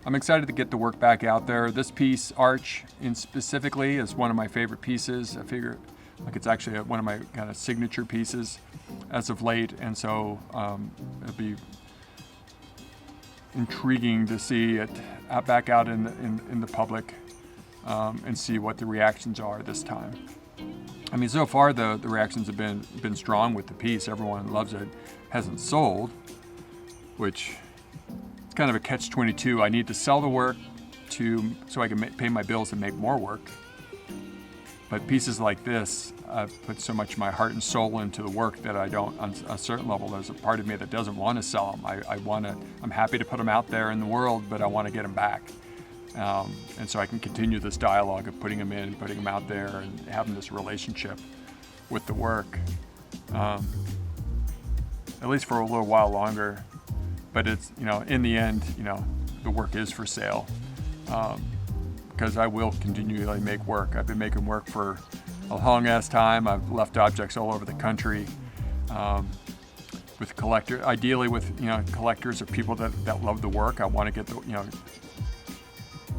I'm excited to get the work back out there. This piece, Arch, in specifically, is one of my favorite pieces. I figure like it's actually one of my kind of signature pieces as of late, and so it'll be intriguing to see it back out in the public and see what the reactions are this time. I mean, so far the reactions have been strong with the piece. Everyone loves it. Hasn't sold, which is kind of a catch-22. I need to sell the work so I can pay my bills and make more work. But pieces like this, I've put so much of my heart and soul into the work that I don't, on a certain level, there's a part of me that doesn't want to sell them. I'm happy to put them out there in the world, but I want to get them back. And so I can continue this dialogue of putting them in, putting them out there, and having this relationship with the work, at least for a little while longer. But it's, in the end, the work is for sale. Because I will continually make work. I've been making work for a long ass time. I've left objects all over the country with collectors. Ideally, with collectors or people that love the work. I want to get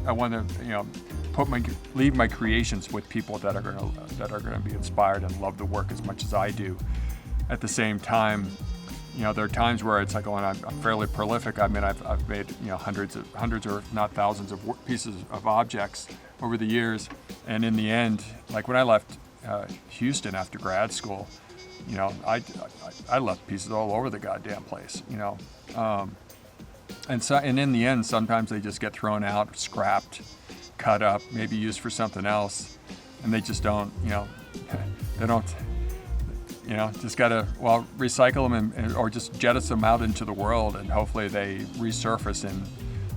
I want to leave my creations with people that are gonna be inspired and love the work as much as I do. At the same time, there are times where it's like, I'm fairly prolific. I mean, I've made hundreds or if not thousands of pieces of objects over the years. And in the end, like when I left Houston after grad school, I left pieces all over the goddamn place. And in the end, sometimes they just get thrown out, scrapped, cut up, maybe used for something else, and they just don't. They don't. Just gotta recycle them or just jettison them out into the world, and hopefully they resurface in,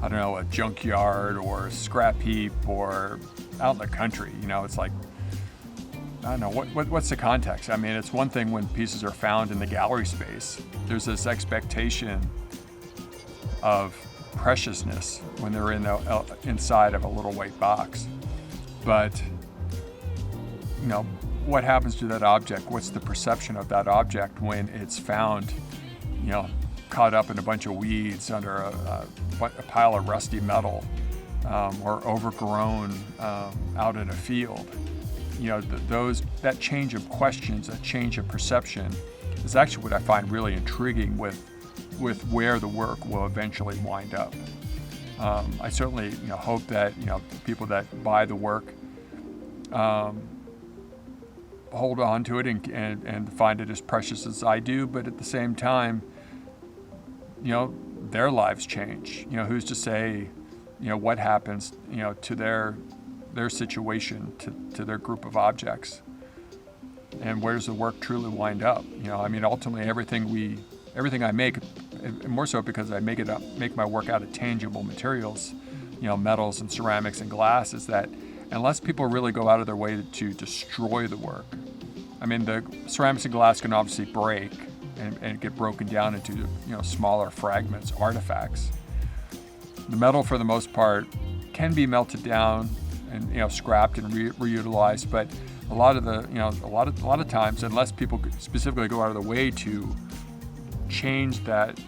I don't know, a junkyard or a scrap heap or out in the country. It's like, I don't know, what's the context? I mean, it's one thing when pieces are found in the gallery space. There's this expectation of preciousness when they're inside of a little white box, but what happens to that object? What's the perception of that object when it's found, caught up in a bunch of weeds under a pile of rusty metal, or overgrown out in a field? That change of questions, that change of perception, is actually what I find really intriguing with where the work will eventually wind up. I certainly, hope that people that buy the work hold on to it and find it as precious as I do, but at the same time, their lives change. Who's to say, what happens, to their situation, to their group of objects, and where does the work truly wind up? Ultimately, everything I make, and more so because I make my work out of tangible materials, metals and ceramics and glass, is that unless people really go out of their way to destroy the work. I mean, the ceramics and glass can obviously break and get broken down into smaller fragments, artifacts. The metal, for the most part, can be melted down and scrapped and reutilized, but a lot of times, unless people specifically go out of the way to change that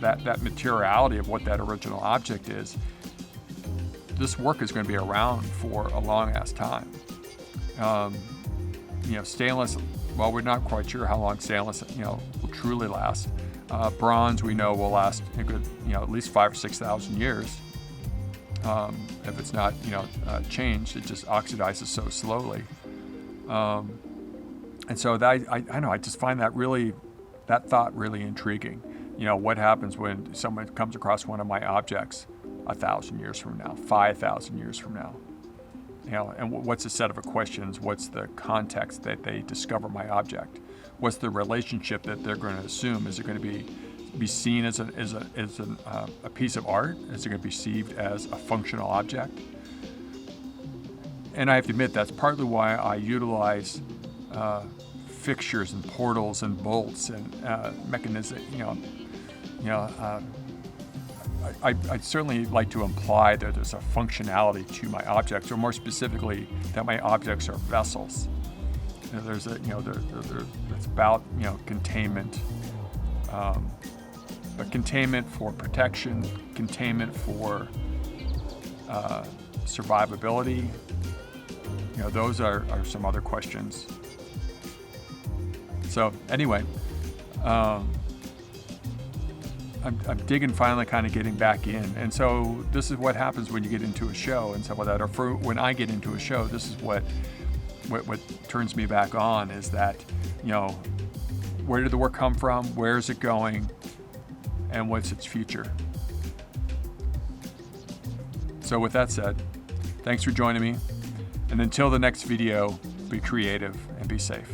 materiality of what that original object is, this work is going to be around for a long ass time. Stainless, well, we're not quite sure how long stainless will truly last. Bronze, we know, will last a good at least 5,000 or 6,000 years. If it's not changed, it just oxidizes so slowly. And so I just find that thought really intriguing. What happens when someone comes across one of my objects 1,000 years from now, 5,000 years from now? And what's the set of questions? What's the context that they discover my object? What's the relationship that they're going to assume? Is it going to be seen as a piece of art? Is it going to be perceived as a functional object? And I have to admit, that's partly why I utilize fixtures and portals and bolts and mechanisms. I certainly like to imply that there's a functionality to my objects, or more specifically, that my objects are vessels. There's it's about containment, but containment for protection, containment for survivability. You know, those are some other questions. So anyway, I'm digging, finally kind of getting back in. And so this is what happens when you get into a show and stuff like that, or when I get into a show, this is what turns me back on, is that, you know, where did the work come from? Where is it going? And what's its future? So with that said, thanks for joining me. And until the next video, be creative and be safe.